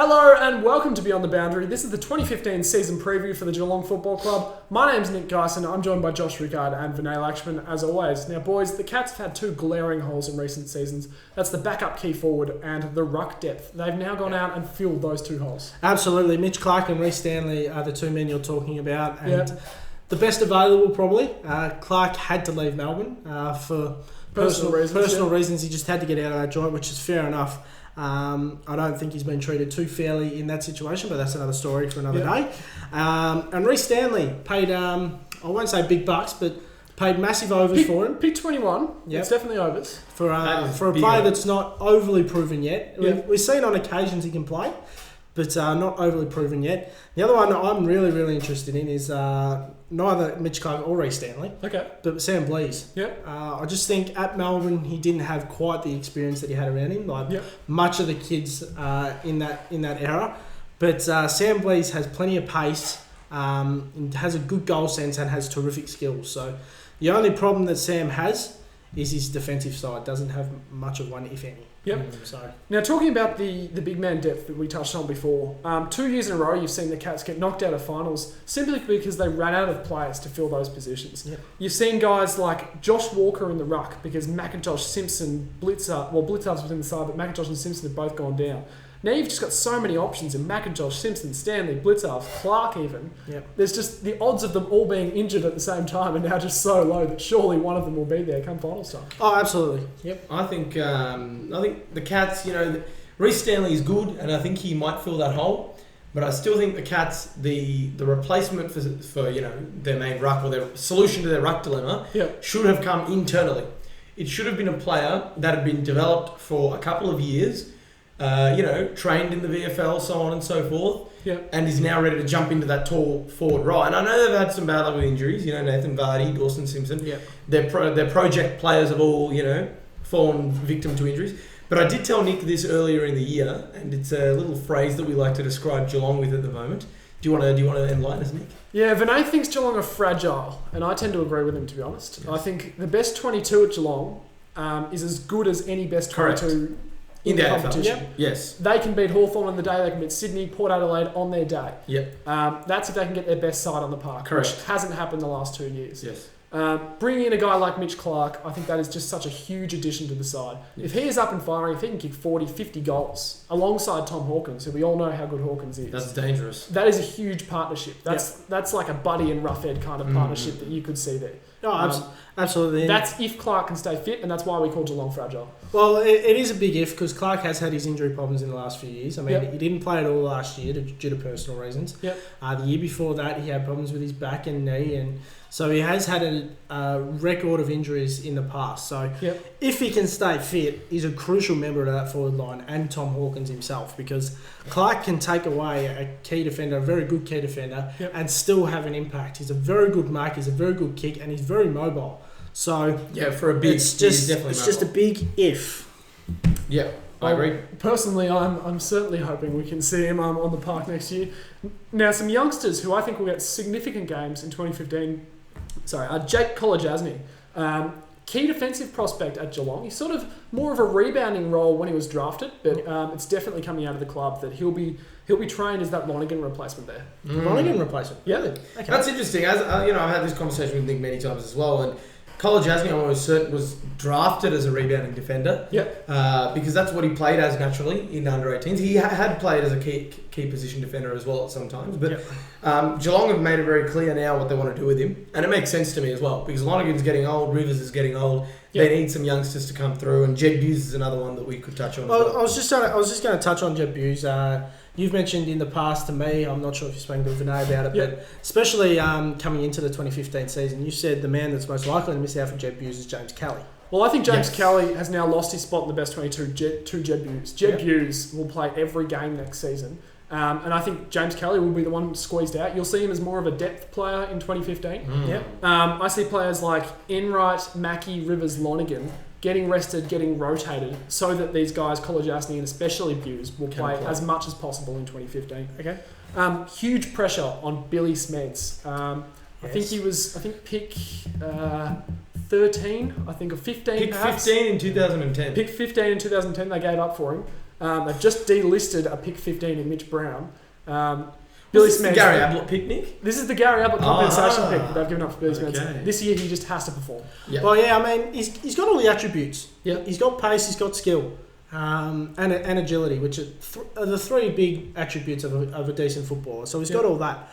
Hello and welcome to Beyond the Boundary. This is the 2015 season preview for the Geelong Football Club. My name's Nick Geisen. I'm joined by Josh Rickard and Vinay Lakshman as always. Now boys, the Cats have had two glaring holes in recent seasons. That's the backup key forward and the ruck depth. They've now gone out and filled those two holes. Absolutely. Mitch Clark and Reece Stanley are the two men you're talking about. And the best available probably. Clark had to leave Melbourne for personal reasons. He just had to get out of that joint, which is fair enough. I don't think he's been treated too fairly in that situation, but that's another story for another day. And Reece Stanley paid, I won't say big bucks, but paid massive overs for him. Pick 21. Yep. It's definitely overs. For a player that's not overly proven yet. Yep. We've seen on occasions he can play, but not overly proven yet. The other one I'm really interested in is neither Mitch Clark or Reece Stanley, but Sam Blease. Yep. I just think at Melbourne he didn't have quite the experience that he had around him, much of the kids in that era. But Sam Blease has plenty of pace, has a good goal sense, and has terrific skills. So the only problem that Sam has is his defensive side. Doesn't have much of one, if any. Yep. Now, talking about the big man depth that we touched on before, 2 years in a row you've seen the Cats get knocked out of finals simply because they ran out of players to fill those positions. Yep. You've seen guys like Josh Walker in the ruck because McIntosh, Simpson, Blitzar's within the side, but McIntosh and Simpson have both gone down. Now you've just got so many options in McIntosh, Simpson, Stanley, Blitzarv, Clark even. Yep. There's just the odds of them all being injured at the same time are now just so low that surely one of them will be there come final time. Oh, absolutely. Yep. I think the Cats, Reece Stanley is good and I think he might fill that hole. But I still think the Cats, the replacement for their main ruck or their solution to their ruck dilemma should have come internally. It should have been a player that had been developed for a couple of years, trained in the VFL, so on and so forth, and is now ready to jump into that tall forward role. And I know they've had some bad luck with injuries, Nathan Vardy, Dawson Simpson. Their project players have all, fallen victim to injuries. But I did tell Nick this earlier in the year, and it's a little phrase that we like to describe Geelong with at the moment. Do you want to enlighten us, Nick? Yeah, Vinay thinks Geelong are fragile, and I tend to agree with him, to be honest. Yes. I think the best 22 at Geelong is as good as any best 22 in the competition. Yep. Yes. They can beat Hawthorn on the day, they can beat Sydney, Port Adelaide on their day. Yep. That's if they can get their best side on the park, which hasn't happened the last 2 years. Yes. Bringing in a guy like Mitch Clark, I think that is just such a huge addition to the side. Yes. If he is up and firing, if he can kick 40, 50 goals alongside Tom Hawkins, who we all know how good Hawkins is. That's dangerous. That is a huge partnership. That's like a Buddy and Roughead kind of partnership that you could see there. No, absolutely. That's if Clark can stay fit, and that's why we call Geelong fragile. Well, it is a big if because Clark has had his injury problems in the last few years. I mean, he didn't play at all last year due to personal reasons. Yep. The year before that, he had problems with his back and knee, and so he has had a record of injuries in the past. So if he can stay fit, he's a crucial member of that forward line, and Tom Hawkins himself, because Clark can take away a key defender, a very good key defender, and still have an impact. He's a very good mark, he's a very good kick, and he's very mobile. So for a big, it's just a big if. Yeah, I agree. Personally, I'm certainly hoping we can see him on the park next year. Now, some youngsters who I think will get significant games in 2015. Jake Kolajasny, key defensive prospect at Geelong. He's sort of more of a rebounding role when he was drafted, but it's definitely coming out of the club that he'll be trained as that Lonergan replacement there. Lonergan replacement? Yeah. Okay. That's interesting. As I've had this conversation with Nick many times as well, and Kolajasny, I'm almost certain, was drafted as a rebounding defender. Because that's what he played as naturally in under 18s. He had played as a key position defender as well at some times. But Geelong have made it very clear now what they want to do with him. And it makes sense to me as well. Because Lonergan's getting old, Rivers is getting old. They need some youngsters to come through. And Jed Buse is another one that we could touch on as well. I was just going to touch on Jed Buse. You've mentioned in the past to me, I'm not sure if you've spoken to Vinay about it, but especially coming into the 2015 season, you said the man that's most likely to miss out for Jed Buse is James Kelly. Well, I think James Kelly has now lost his spot in the best 22 to Jed Buse. Jed Buse will play every game next season. And I think James Kelly will be the one squeezed out. You'll see him as more of a depth player in 2015. I see players like Enright, Mackie, Rivers, Lonergan getting rested, getting rotated, so that these guys, Kolajasny and especially Buse, will play as much as possible in 2015. Okay. Huge pressure on Billy Smeds. I think he was. I think pick 13. I think or 15. Pick perhaps. 15 in 2010. Pick 15 in 2010. They gave up for him. They've just delisted a pick 15 in Mitch Brown. Billy Smith. Gary Ablett picnic. This is the Gary Ablett compensation pick that they've given up for Billy Smith. Okay. This year he just has to perform. Yep. Well, yeah, I mean, he's got all the attributes. Yeah. He's got pace, he's got skill, and agility, which are the three big attributes of a decent footballer. So he's got all that.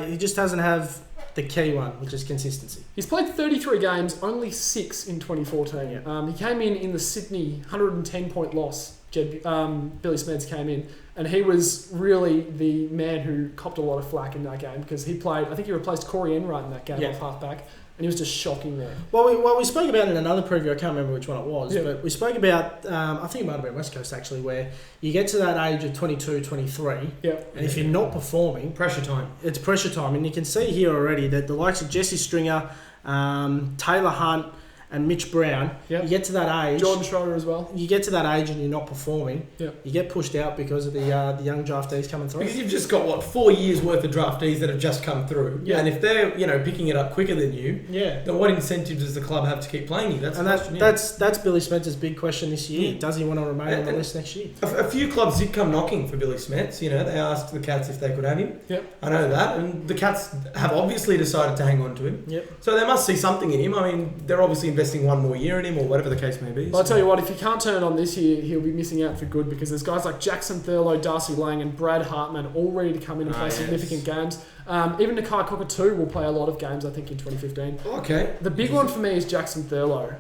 He just doesn't have the key one, which is consistency. He's played 33 games, only 6 in 2014. Yeah. He came in the Sydney 110-point loss. Billy Smeds came in, and he was really the man who copped a lot of flack in that game because he played. I think he replaced Corey Enright in that game off halfback, and he was just shocking there. Well, we spoke about it in another preview. I can't remember which one it was, but we spoke about. I think it might have been West Coast actually, where you get to that age of 22, 23, and if you're not performing, pressure time. It's pressure time, and you can see here already that the likes of Jesse Stringer, Taylor Hunt, and Mitch Brown, you get to that age. Jordan Schroeder as well. You get to that age and you're not performing. You get pushed out because of the young draftees coming through. Because you've just got 4 years worth of draftees that have just come through. And if they're picking it up quicker than you, then what incentive does the club have to keep playing you? That's Billy Spencer's big question this year. Does he want to remain on the list next year? A few clubs did come knocking for Billy Smets. They asked the Cats if they could have him. I know that, and the Cats have obviously decided to hang on to him. So they must see something in him. I mean, they're obviously investing one more year in him, or whatever the case may be. Well, I'll tell you what, if he can't turn it on this year, he'll be missing out for good because there's guys like Jackson Thurlow, Darcy Lang, and Brad Hartman all ready to come in and play significant games. Even Nakai Cockatoo will play a lot of games, I think, in 2015. Okay. The big one for me is Jackson Thurlow.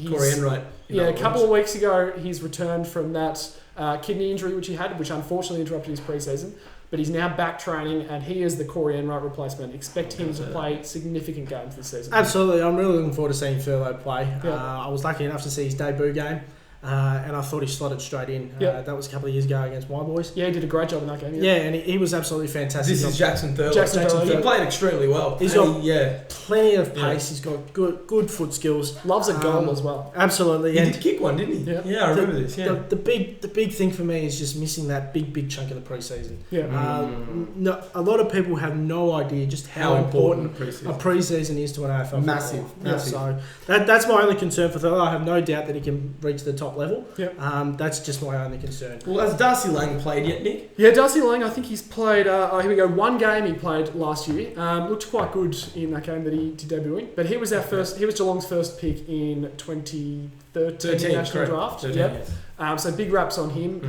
Corey Enright. A couple of weeks ago, he's returned from that kidney injury which he had, which unfortunately interrupted his pre-season. But he's now back training, and he is the Corey Enright replacement. Expect him to play significant games this season. Absolutely. I'm really looking forward to seeing Thurlow play. I was lucky enough to see his debut game, and I thought he slotted straight in. That was a couple of years ago against my boys. Yeah, he did a great job in that game. Yeah, and he was absolutely fantastic. This is Jackson Thurlow. He played extremely well. He's got plenty of pace. He's got good foot skills. Loves a goal as well. Absolutely. He did kick one, didn't he? Yeah, I remember this. Yeah. The big thing for me is just missing that big chunk of the preseason. No, a lot of people have no idea just how important a preseason is to an AFL. Massive. So that's my only concern for Thurlow. I have no doubt that he can reach the top level. That's just my only concern. Well, has Darcy Lang played yet, Nick? Yeah, Darcy Lang, I think he's played, here we go, one game he played last year. Looked quite good in that game that he did debuting. But he was Geelong's first pick in 2013 national draft. 13, yes. So big raps on him.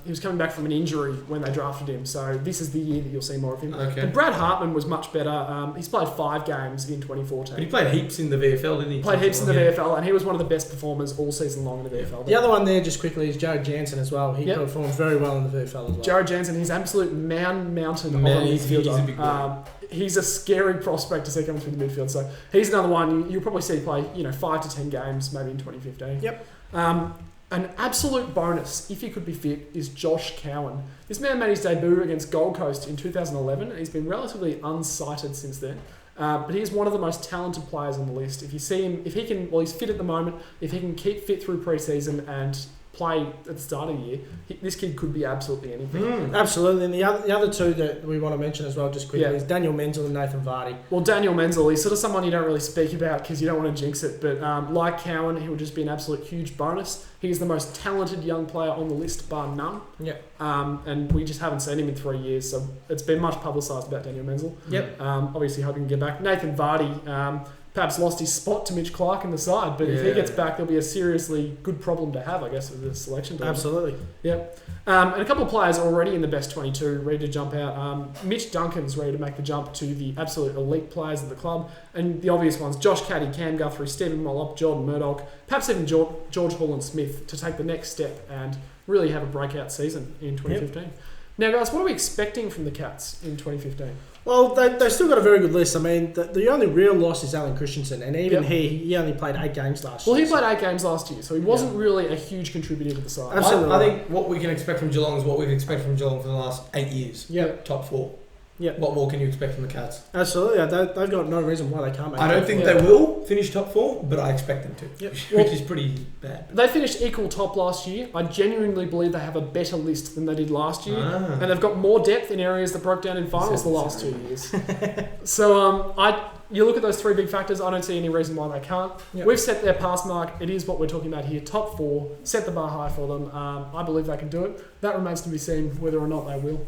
He was coming back from an injury when they drafted him, so this is the year that you'll see more of him. And Brad Hartman was much better. He's played 5 games in 2014. But he played heaps in the VFL, didn't he? Played heaps in the VFL, and he was one of the best performers all season long in the VFL. The other one there, just quickly, is Jared Jansen as well. He performed very well in the VFL as well. Jared Jansen, he's absolute mountain of a midfielder. He's a big boy. He's a scary prospect to see coming through the midfield. So he's another one you'll probably see play 5 to 10 games maybe in 2015. An absolute bonus, if he could be fit, is Josh Cowan. This man made his debut against Gold Coast in 2011, and he's been relatively unsighted since then. But he's one of the most talented players on the list. If you see him, he's fit at the moment, if he can keep fit through pre-season and play at the start of the year, this kid could be absolutely anything. Absolutely. And the other two that we want to mention as well, just quickly, is Daniel Menzel and Nathan Vardy. Well, Daniel Menzel, he's sort of someone you don't really speak about because you don't want to jinx it, but like Cowan, he will just be an absolute huge bonus. He's the most talented young player on the list, bar none. And we just haven't seen him in 3 years, so it's been much publicised about Daniel Menzel. Obviously hoping to get back. Nathan Vardy, perhaps lost his spot to Mitch Clark in the side, but if he gets back, there'll be a seriously good problem to have, I guess, with the selection team. Absolutely. And a couple of players already in the best 22 ready to jump out. Mitch Duncan's ready to make the jump to the absolute elite players of the club. And the obvious ones, Josh Caddy, Cam Guthrie, Stephen Mollop, Jordan Murdoch, perhaps even George Holland-Smith to take the next step and really have a breakout season in 2015. Now, guys, what are we expecting from the Cats in 2015? Well, they've still got a very good list. I mean, the only real loss is Alan Christensen, and even he only played 8 games last year. Well, he played 8 games last year, so he wasn't really a huge contributor to the side. Absolutely. I think what we can expect from Geelong is what we've expected from Geelong for the last 8 years. Yep. Top 4. Yeah. What more can you expect from the Cats? Absolutely. They've got no reason why they can't make I don't think they will finish top 4, but I expect them to, which is pretty bad. They finished equal top last year. I genuinely believe they have a better list than they did last year. And they've got more depth in areas that broke down in finals the last 2 years. So you look at those 3 big factors, I don't see any reason why they can't. Yep. We've set their pass mark. It is what we're talking about here. Top 4. Set the bar high for them. I believe they can do it. That remains to be seen whether or not they will.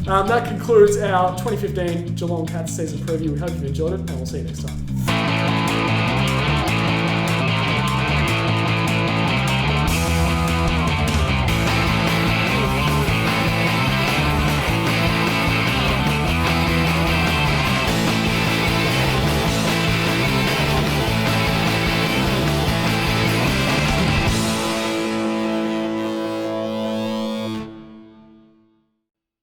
That concludes our 2015 Geelong Cats season preview. We hope you enjoyed it, and we'll see you next time.